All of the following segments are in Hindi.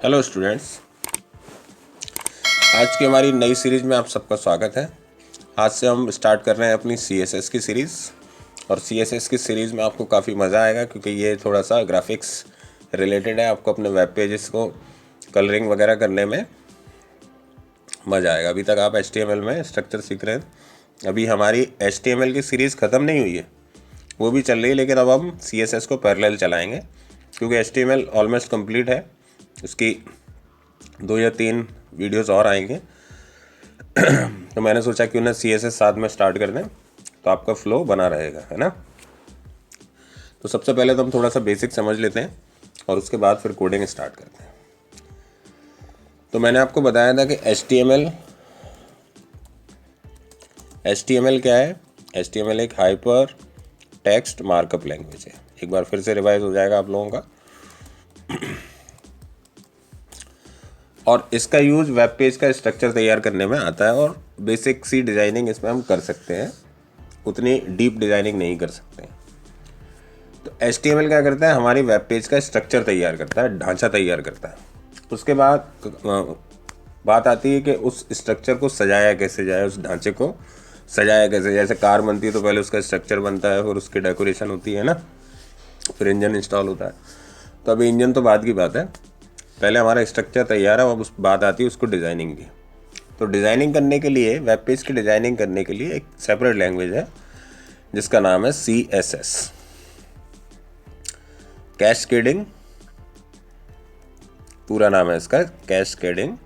हेलो स्टूडेंट्स, आज की हमारी नई सीरीज़ में आप सबका स्वागत है। आज से हम स्टार्ट कर रहे हैं अपनी CSS की सीरीज़। और CSS की सीरीज़ में आपको काफ़ी मज़ा आएगा क्योंकि ये थोड़ा सा ग्राफिक्स रिलेटेड है। आपको अपने वेब पेजेस को कलरिंग वगैरह करने में मज़ा आएगा। अभी तक आप HTML में स्ट्रक्चर सीख रहे हैं। अभी हमारी HTML की सीरीज़ ख़त्म नहीं हुई है, वो भी चल रही है, लेकिन अब हम CSS को पैरेलल चलाएँगे क्योंकि HTML ऑलमोस्ट कंप्लीट है। उसकी 2 या 3 वीडियोस और आएंगे। तो मैंने सोचा क्यों ना CSS साथ में स्टार्ट कर दें, तो आपका फ्लो बना रहेगा, है ना। तो सबसे पहले तो हम थोड़ा सा बेसिक समझ लेते हैं और उसके बाद फिर कोडिंग स्टार्ट करते हैं। तो मैंने आपको बताया था कि HTML क्या है। HTML एक हाइपर टेक्स्ट मार्कअप लैंग्वेज है। एक बार फिर से रिवाइज हो जाएगा आप लोगों का। और इसका यूज़ वेब पेज का स्ट्रक्चर तैयार करने में आता है और बेसिक सी डिज़ाइनिंग इसमें हम कर सकते हैं, उतनी डीप डिज़ाइनिंग नहीं कर सकते हैं। तो HTML क्या करता है, हमारी वेब पेज का स्ट्रक्चर तैयार करता है, ढांचा तैयार करता है। उसके बाद बात आती है कि उस स्ट्रक्चर को सजाया कैसे जाए, उस ढांचे को सजाया कैसे। जैसे कार बनती है तो पहले उसका स्ट्रक्चर बनता है, फिर उसकी डेकोरेशन होती है ना, फिर इंजन इंस्टॉल होता है। तो अभी इंजन तो बाद की बात है, पहले हमारा स्ट्रक्चर तैयार है, अब उस बात आती है उसको डिज़ाइनिंग की। तो डिज़ाइनिंग करने के लिए, वेब पेज की डिज़ाइनिंग करने के लिए एक सेपरेट लैंग्वेज है जिसका नाम है CSS, कैस्केडिंग। पूरा नाम है इसका कैस्केडिंग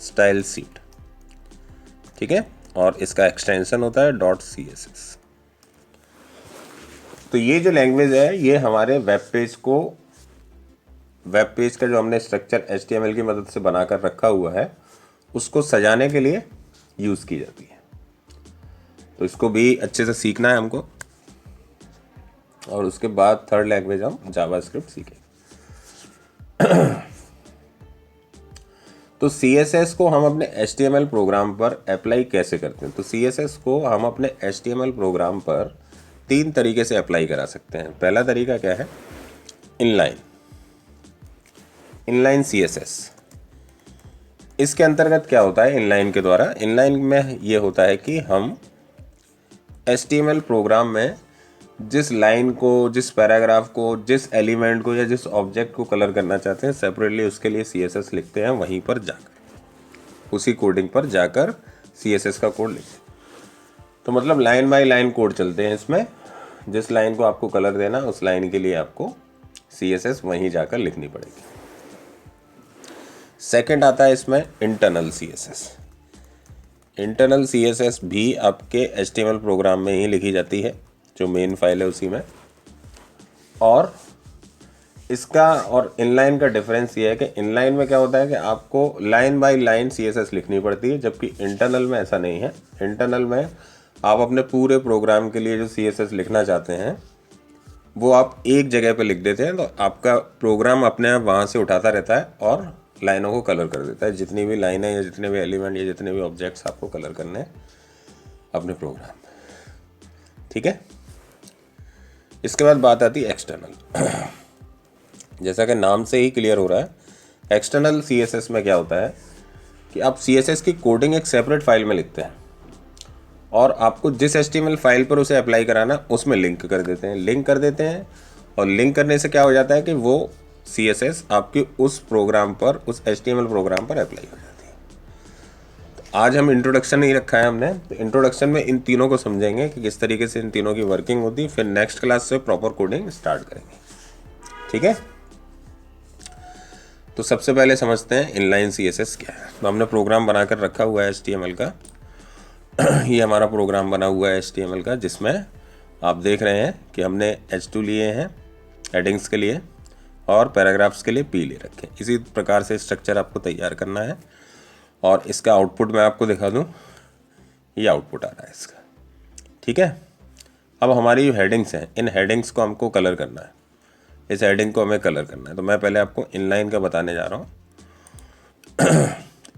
स्टाइल शीट, ठीक है। और इसका एक्सटेंशन होता है .css। तो ये जो लैंग्वेज है ये हमारे वेब पेज का जो हमने स्ट्रक्चर HTML की मदद से बनाकर रखा हुआ है उसको सजाने के लिए यूज़ की जाती है। तो इसको भी अच्छे से सीखना है हमको। और उसके बाद थर्ड लैंग्वेज हम जावास्क्रिप्ट सीखेंगे। तो CSS को हम अपने HTML प्रोग्राम पर अप्लाई कैसे करते हैं। तो CSS को हम अपने HTML प्रोग्राम पर 3 तरीके से अप्लाई करा सकते हैं। पहला तरीका क्या है, इनलाइन CSS। इसके अंतर्गत क्या होता है, इनलाइन के द्वारा, इनलाइन में ये होता है कि हम HTML प्रोग्राम में जिस लाइन को, जिस पैराग्राफ को, जिस एलिमेंट को या जिस ऑब्जेक्ट को कलर करना चाहते हैं सेपरेटली, उसके लिए CSS लिखते हैं। वहीं पर जाकर, उसी कोडिंग पर जाकर CSS का कोड लिखते हैं। तो मतलब लाइन बाय लाइन कोड चलते हैं इसमें। जिस लाइन को आपको कलर देना, उस लाइन के लिए आपको CSS वहीं जाकर लिखनी पड़ेगी। सेकंड आता है इसमें इंटरनल CSS। इंटरनल CSS भी आपके HTML प्रोग्राम में ही लिखी जाती है, जो मेन फाइल है उसी में। और इसका और इनलाइन का डिफरेंस ये है कि इनलाइन में क्या होता है कि आपको लाइन बाय लाइन CSS लिखनी पड़ती है, जबकि इंटरनल में ऐसा नहीं है। इंटरनल में आप अपने पूरे प्रोग्राम के लिए जो CSS लिखना चाहते हैं वो आप एक जगह पे लिख देते हैं, तो आपका प्रोग्राम अपने आप वहाँ से उठाता रहता है और लाइनों को कलर कर देता है। जितनी भी लाइनें या जितने भी एलिमेंट या जितने भी ऑब्जेक्ट्स आपको कलर करने हैं अपने प्रोग्राम में, ठीक है। इसके बाद बात आती है एक्सटर्नल। जैसा कि नाम से ही क्लियर हो रहा है, एक्सटर्नल CSS में क्या होता है कि आप CSS की कोडिंग एक सेपरेट फाइल में लिखते हैं और आपको जिस HTML फाइल पर उसे अप्लाई कराना उसमें लिंक कर देते हैं। और लिंक करने से क्या हो जाता है कि वो CSS आपके उस प्रोग्राम पर, उस HTML प्रोग्राम पर अप्लाई हो जाती है। तो आज हम इंट्रोडक्शन नहीं रखा है हमने, तो इंट्रोडक्शन में इन तीनों को समझेंगे कि किस तरीके से इन तीनों की वर्किंग होती है। फिर नेक्स्ट क्लास से प्रॉपर कोडिंग स्टार्ट करेंगे, ठीक है। तो सबसे पहले समझते हैं इनलाइन CSS क्या है। तो हमने प्रोग्राम बनाकर रखा हुआ है HTML का। ये हमारा प्रोग्राम बना हुआ है HTML का, जिसमें आप देख रहे हैं कि हमने H2 लिए हैं हेडिंग्स के लिए और पैराग्राफ्स के लिए P ले रखे हैं। इसी प्रकार से स्ट्रक्चर आपको तैयार करना है। और इसका आउटपुट मैं आपको दिखा दूं, ये आउटपुट आ रहा है इसका, ठीक है। अब हमारी जो हेडिंग्स हैं, इन हेडिंग्स को हमको कलर करना है। इस हेडिंग को हमें कलर करना है। तो मैं पहले आपको इनलाइन का बताने जा रहा हूँ।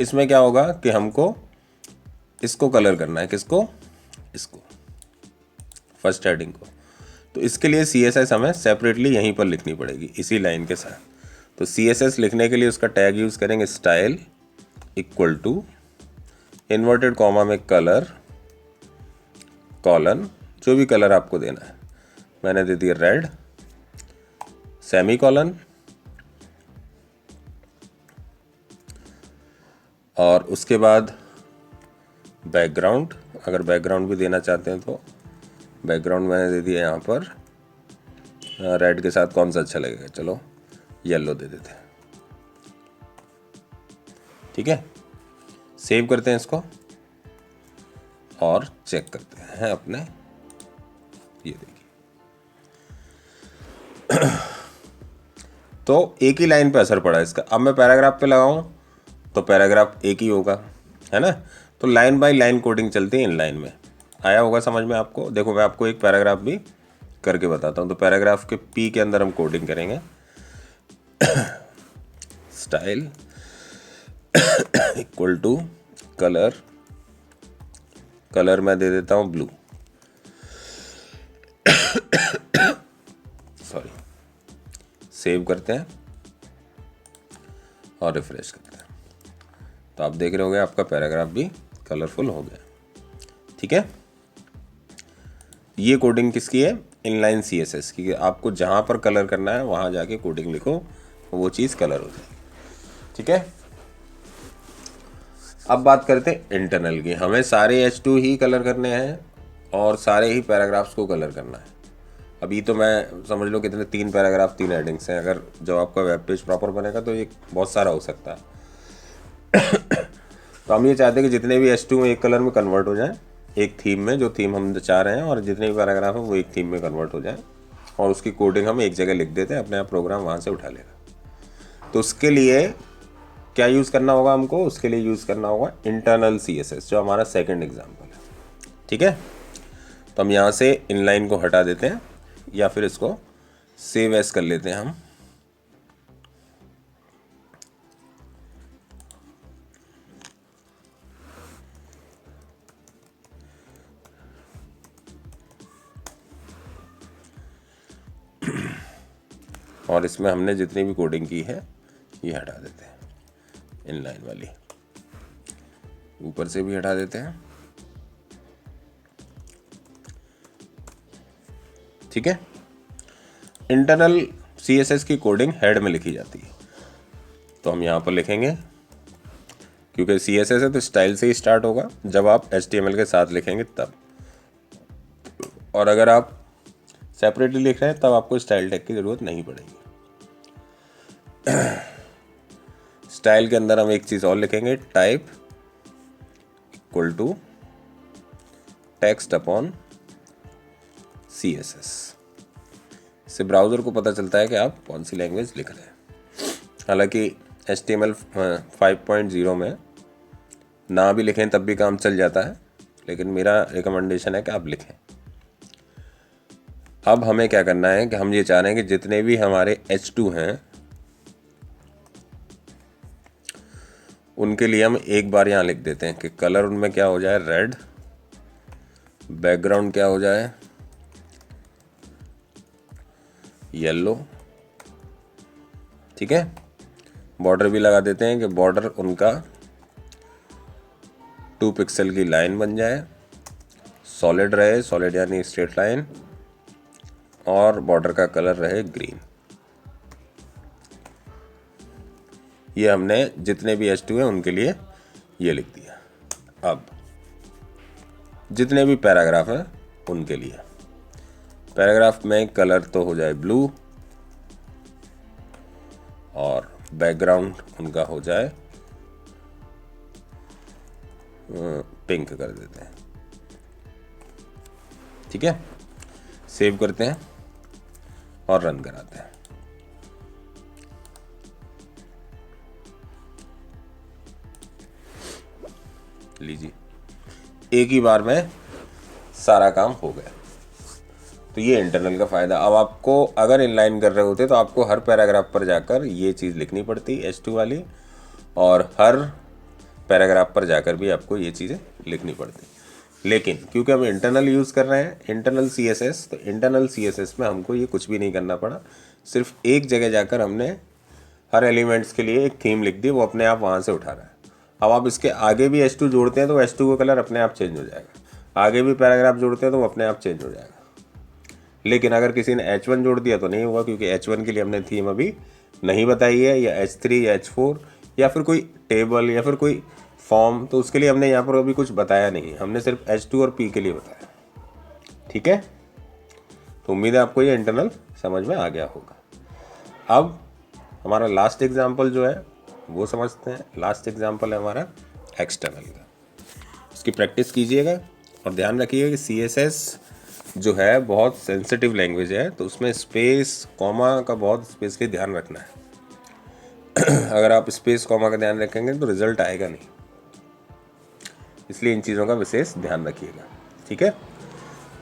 इसमें क्या होगा कि हमको इसको कलर करना है। किसको? इसको, फर्स्ट हेडिंग को। तो इसके लिए CSS हमें सेपरेटली यहीं पर लिखनी पड़ेगी, इसी लाइन के साथ। तो CSS लिखने के लिए उसका टैग यूज़ करेंगे style equal to inverted comma में कलर कॉलन, जो भी कलर आपको देना है, मैंने दे दिया रेड, सेमी कॉलन, और उसके बाद बैकग्राउंड, अगर बैकग्राउंड भी देना चाहते हैं तो बैकग्राउंड मैंने दे दिया यहाँ पर रेड के साथ कौन सा अच्छा लगेगा, चलो येलो दे देते हैं। ठीक है, सेव करते हैं इसको और चेक करते हैं अपने, ये देखिए तो एक ही लाइन पे असर पड़ा इसका। अब मैं पैराग्राफ पे लगाऊं तो पैराग्राफ एक ही होगा, है ना। तो लाइन बाय लाइन कोडिंग चलती है इन लाइन में। आया होगा समझ में आपको। देखो मैं आपको एक पैराग्राफ भी करके बताता हूँ। तो पैराग्राफ के पी के अंदर हम कोडिंग करेंगे style equal to colour, colour मैं दे देता हूँ ब्लू, सॉरी, सेव करते हैं और रिफ्रेश करते हैं। तो आप देख रहे होंगे आपका पैराग्राफ भी कलरफुल हो गया। ठीक है, ये कोडिंग किसकी है, इनलाइन CSS की। आपको जहाँ पर कलर करना है वहाँ जाके कोडिंग लिखो, वो चीज़ कलर हो जाएगी। ठीक है, अब बात करते हैं इंटरनल की। हमें सारे H2 ही कलर करने हैं और सारे ही पैराग्राफ्स को कलर करना है। अभी तो मैं समझ लो कितने 3 पैराग्राफ 3 हेडिंग्स हैं। अगर जब आपका वेब पेज प्रॉपर बनेगा तो ये बहुत सारा हो सकता है तो हम ये चाहते हैं कि जितने भी H2 में एक कलर में कन्वर्ट हो जाएं, एक थीम में, जो थीम हम चाह रहे हैं, और जितने भी पैराग्राफ हैं वो एक थीम में कन्वर्ट हो जाएं, और उसकी कोडिंग हम एक जगह लिख देते हैं, अपने आप प्रोग्राम वहाँ से उठा लेगा। तो उसके लिए क्या यूज़ करना होगा हमको, उसके लिए यूज़ करना होगा इंटरनल CSS, जो हमारा सेकंड एग्जाम्पल है। ठीक है, तो हम यहाँ से इनलाइन को हटा देते हैं या फिर इसको सेव एज कर लेते हैं हम। और इसमें हमने जितनी भी कोडिंग की है ये हटा देते हैं, इनलाइन वाली ऊपर से भी हटा देते हैं। ठीक है, इंटरनल CSS की कोडिंग हेड में लिखी जाती है। तो हम यहाँ पर लिखेंगे, क्योंकि CSS है तो स्टाइल से ही स्टार्ट होगा, जब आप HTML के साथ लिखेंगे तब। और अगर आप सेपरेटली लिख रहे हैं तब आपको स्टाइल टैग की ज़रूरत नहीं पड़ेगी। स्टाइल के अंदर हम एक चीज़ और लिखेंगे, type equal to text upon CSS। इससे ब्राउज़र को पता चलता है कि आप कौन सी लैंग्वेज लिख रहे हैं। हालांकि HTML 5.0 में ना भी लिखें तब भी काम चल जाता है, लेकिन मेरा रिकमेंडेशन है कि आप लिखें। अब हमें क्या करना है कि हम ये चाह रहे हैं कि जितने भी हमारे H2 हैं उनके लिए हम एक बार यहाँ लिख देते हैं कि कलर उनमें क्या हो जाए, रेड, बैकग्राउंड क्या हो जाए, येलो। ठीक है, बॉर्डर भी लगा देते हैं कि बॉर्डर उनका 2 पिक्सल की लाइन बन जाए, सॉलिड रहे, सॉलिड यानी स्ट्रेट लाइन, और बॉर्डर का कलर रहे ग्रीन। ये हमने जितने भी H2 हैं उनके लिए ये लिख दिया। अब जितने भी पैराग्राफ हैं उनके लिए पैराग्राफ में कलर तो हो जाए ब्लू और बैकग्राउंड उनका हो जाए पिंक कर देते हैं। ठीक है, सेव करते हैं और रन कराते हैं। लीजिए, एक ही बार में सारा काम हो गया। तो ये इंटरनल का फ़ायदा। अब आपको अगर इनलाइन कर रहे होते तो आपको हर पैराग्राफ पर जाकर ये चीज़ लिखनी पड़ती H2 वाली, और हर पैराग्राफ पर जाकर भी आपको ये चीज़ें लिखनी पड़ती। लेकिन क्योंकि हम इंटरनल यूज़ कर रहे हैं, इंटरनल CSS, तो इंटरनल CSS में हमको ये कुछ भी नहीं करना पड़ा। सिर्फ एक जगह जाकर हमने हर एलिमेंट्स के लिए एक थीम लिख दी, वो अपने आप वहाँ से उठा रहा है। अब आप इसके आगे भी H2 जोड़ते हैं तो H2 का कलर अपने आप चेंज हो जाएगा, आगे भी पैराग्राफ जोड़ते हैं तो वो अपने आप चेंज हो जाएगा। लेकिन अगर किसी ने H1 जोड़ दिया तो नहीं होगा, क्योंकि H1 के लिए हमने थीम अभी नहीं बताई है, या H3 या H4 या फिर कोई टेबल या फिर कोई फॉर्म, तो उसके लिए हमने यहाँ पर अभी कुछ बताया नहीं, हमने सिर्फ H2 और P के लिए बताया। ठीक है, तो उम्मीद है आपको ये इंटरनल समझ में आ गया होगा। अब हमारा लास्ट एग्जाम्पल जो है वो समझते हैं। लास्ट एग्जाम्पल है हमारा एक्सटर्नल का, इसकी प्रैक्टिस कीजिएगा और ध्यान रखिएगा कि CSS जो है बहुत सेंसिटिव लैंग्वेज है, तो उसमें स्पेस कॉमा का बहुत स्पेशली ध्यान रखना है। अगर आप स्पेस कॉमा का ध्यान रखेंगे तो रिजल्ट आएगा नहीं, इसलिए इन चीज़ों का विशेष ध्यान रखिएगा। ठीक है,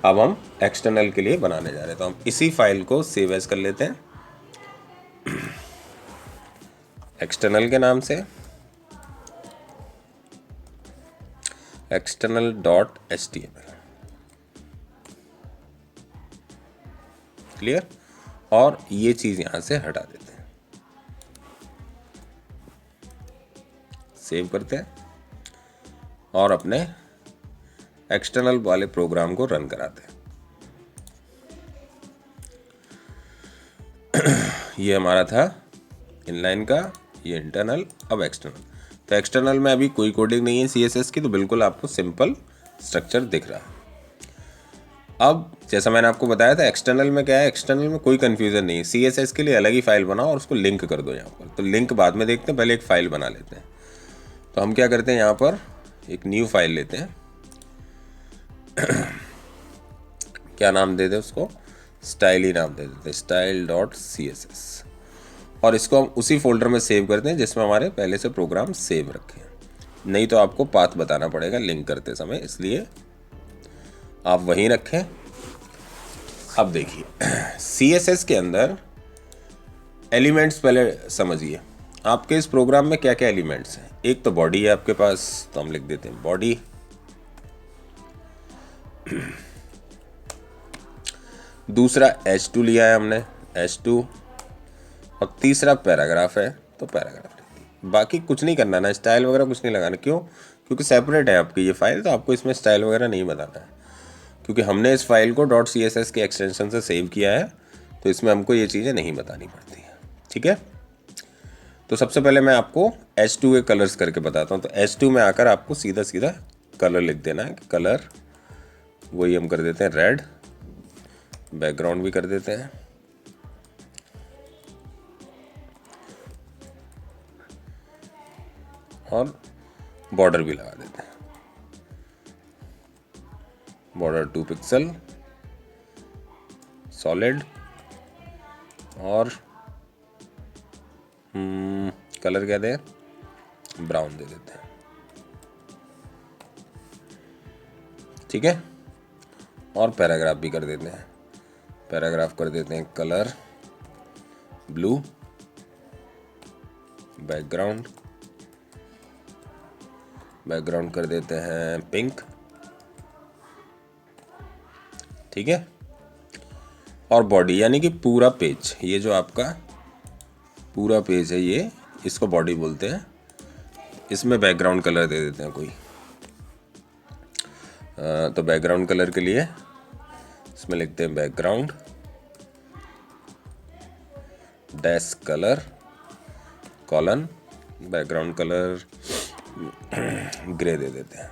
अब हम एक्सटर्नल के लिए बनाने जा रहे हैं, तो हम इसी फाइल को सेव एज कर लेते हैं एक्सटर्नल के नाम से, external.html। क्लियर, और ये चीज़ यहाँ से हटा देते हैं, सेव करते हैं और अपने एक्सटर्नल वाले प्रोग्राम को रन कराते हैं। ये हमारा था इनलाइन का, ये इंटरनल, अब एक्सटर्नल। तो एक्सटर्नल में अभी कोई कोडिंग नहीं है CSS की, तो बिल्कुल आपको सिंपल स्ट्रक्चर दिख रहा है। अब जैसा मैंने आपको बताया था एक्सटर्नल में क्या है, एक्सटर्नल में कोई कन्फ्यूज़न नहीं है। CSS के लिए अलग ही फाइल बनाओ और उसको लिंक कर दो यहाँ पर, तो लिंक बाद में देखते हैं, पहले एक फ़ाइल बना लेते हैं। तो हम क्या करते हैं, यहाँ पर एक न्यू फाइल लेते हैं, क्या नाम दे दें उसको, स्टाइल ही नाम दे देते हैं, style.css, और इसको हम उसी फोल्डर में सेव करते हैं जिसमें हमारे पहले से प्रोग्राम सेव रखे हैं। नहीं तो आपको पाथ बताना पड़ेगा लिंक करते समय, इसलिए आप वहीं रखें। अब देखिए CSS के अंदर एलिमेंट्स पहले समझिए, आपके इस प्रोग्राम में क्या क्या एलिमेंट्स हैं। एक तो बॉडी है आपके पास, तो हम लिख देते हैं बॉडी। दूसरा H2 लिया है हमने, H2, और तीसरा पैराग्राफ है, तो पैराग्राफ लिख दिया। बाकी कुछ नहीं करना ना, स्टाइल वगैरह कुछ नहीं लगाना। क्यों? क्योंकि सेपरेट है आपकी ये फाइल, तो आपको इसमें स्टाइल वगैरह नहीं बताना है, क्योंकि हमने इस फाइल को .css के एक्सटेंशन से सेव किया है, तो इसमें हमको ये चीज़ें नहीं बतानी पड़ती हैं। ठीक है, तो सबसे पहले मैं आपको H2 के कलर्स करके बताता हूँ। तो H2 में आकर आपको सीधा सीधा कलर लिख देना है। कलर वही हम कर देते हैं रेड, बैकग्राउंड भी कर देते हैं, और बॉर्डर भी लगा देते हैं, बॉर्डर 2 पिक्सल सॉलिड, और कलर क्या दें, ब्राउन दे देते हैं। ठीक है, और पैराग्राफ भी कर देते हैं, पैराग्राफ कर देते हैं कलर ब्लू, बैकग्राउंड कर देते हैं पिंक। ठीक है, और बॉडी यानी कि पूरा पेज, ये जो आपका पूरा पेज है ये, इसको बॉडी बोलते हैं। इसमें बैकग्राउंड कलर दे देते हैं कोई, तो बैकग्राउंड कलर के लिए इसमें लिखते हैं background dash colour colon, background colour grey दे देते हैं।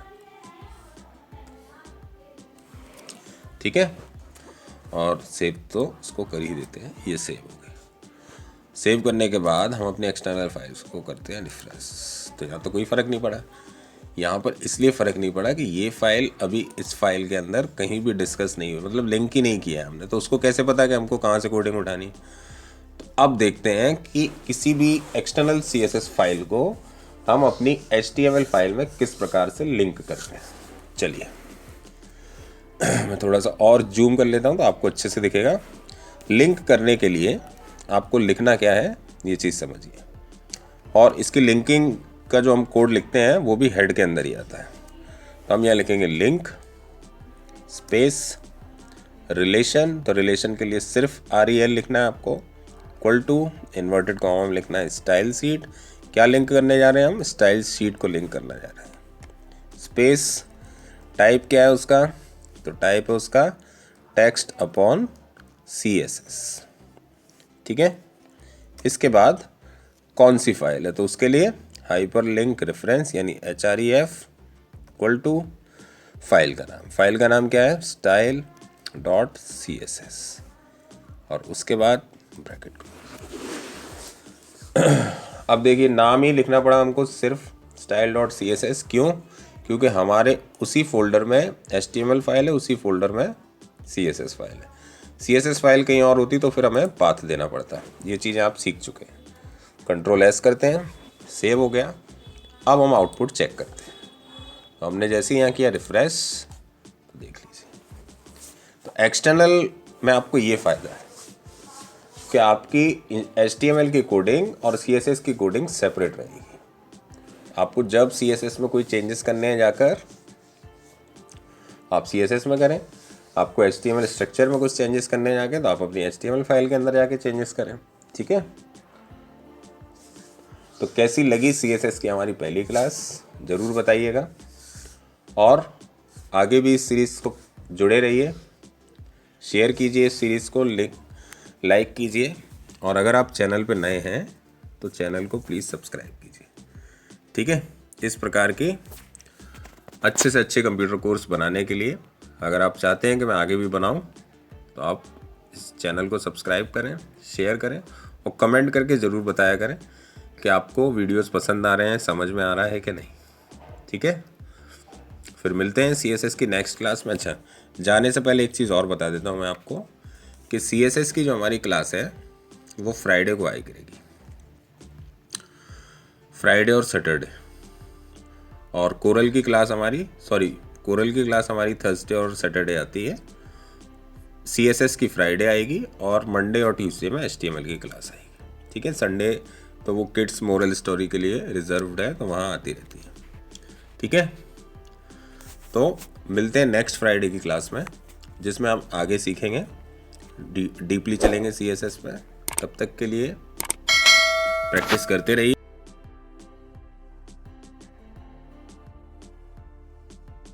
ठीक है, और सेव तो इसको कर ही देते हैं, ये सेव हो गया। सेव करने के बाद हम अपने एक्सटर्नल फाइल्स को करते हैं रिफ्रेश। तो यहाँ तो कोई फ़र्क नहीं पड़ा, यहाँ पर इसलिए फ़र्क नहीं पड़ा कि ये फाइल अभी इस फाइल के अंदर कहीं भी डिस्कस नहीं हुई, मतलब लिंक ही नहीं किया है हमने, तो उसको कैसे पता कि हमको कहाँ से कोडिंग उठानी। तो अब देखते हैं कि किसी भी एक्सटर्नल CSS फाइल को हम अपनी HTML फाइल में किस प्रकार से लिंक करते हैं। चलिए मैं थोड़ा सा और जूम कर लेता हूँ तो आपको अच्छे से दिखेगा। लिंक करने के लिए आपको लिखना क्या है ये चीज़ समझिए, और इसकी लिंकिंग का जो हम कोड लिखते हैं वो भी हेड के अंदर ही आता है। तो हम यहाँ लिखेंगे लिंक स्पेस रिलेशन, तो रिलेशन के लिए सिर्फ REL लिखना है आपको, इक्वल टू इन्वर्टेड कॉमा में लिखना है स्टाइल शीट। क्या लिंक करने जा रहे हैं हम? स्टाइल शीट को लिंक करने जा रहे हैं। स्पेस टाइप क्या है उसका? तो टाइप है उसका टेक्स्ट अपॉन CSS। ठीक है, इसके बाद कौन सी फाइल है? तो उसके लिए हाइपर लिंक रेफरेंस यानी href इक्वल टू फाइल का नाम। फाइल का नाम क्या है? style डॉट CSS और उसके बाद ब्रैकेट को। अब देखिए नाम ही लिखना पड़ा हमको सिर्फ style डॉट CSS। क्यों? क्योंकि हमारे उसी फोल्डर में HTML फाइल है, उसी फोल्डर में CSS फाइल है। CSS फाइल कहीं और होती तो फिर हमें पाथ देना पड़ता। ये चीज़ें आप सीख चुके हैं। Ctrl+S करते हैं, सेव हो गया। अब हम आउटपुट चेक करते हैं। तो हमने जैसे यहाँ किया रिफ्रेश, तो देख लीजिए। तो एक्सटर्नल में आपको ये फ़ायदा है कि आपकी HTML की कोडिंग और CSS की कोडिंग सेपरेट रहेगी। आपको जब CSS में कोई चेंजेस करने हैं जाकर आप CSS में करें, आपको HTML स्ट्रक्चर में कुछ चेंजेस करने जाके तो आप अपनी HTML फाइल के अंदर जाके चेंजेस करें। ठीक है, तो कैसी लगी CSS की हमारी पहली क्लास ज़रूर बताइएगा और आगे भी इस सीरीज़ को जुड़े रहिए, शेयर कीजिए इस सीरीज़ को, लाइक कीजिए और अगर आप चैनल पर नए हैं तो चैनल को प्लीज़ सब्सक्राइब कीजिए। ठीक है, इस प्रकार की अच्छे से अच्छे कंप्यूटर कोर्स बनाने के लिए अगर आप चाहते हैं कि मैं आगे भी बनाऊं तो आप इस चैनल को सब्सक्राइब करें, शेयर करें और कमेंट करके ज़रूर बताया करें कि आपको वीडियोस पसंद आ रहे हैं, समझ में आ रहा है कि नहीं। ठीक है, फिर मिलते हैं CSS की नेक्स्ट क्लास में। अच्छा, जाने से पहले एक चीज़ और बता देता हूँ मैं आपको कि CSS की जो हमारी क्लास है वो फ्राइडे को आया करेगी, फ्राइडे और सैटरडे। और कोरल की क्लास हमारी थर्सडे और सैटरडे आती है। CSS की फ्राइडे आएगी और मंडे और ट्यूसडे में HTML की क्लास आएगी। ठीक है, संडे तो वो किड्स मोरल स्टोरी के लिए रिजर्व्ड है, तो वहाँ आती रहती है। ठीक है, तो मिलते हैं नेक्स्ट फ्राइडे की क्लास में जिसमें हम आगे सीखेंगे, डीपली चलेंगे CSS पे। तब तक के लिए प्रैक्टिस करते रहिए।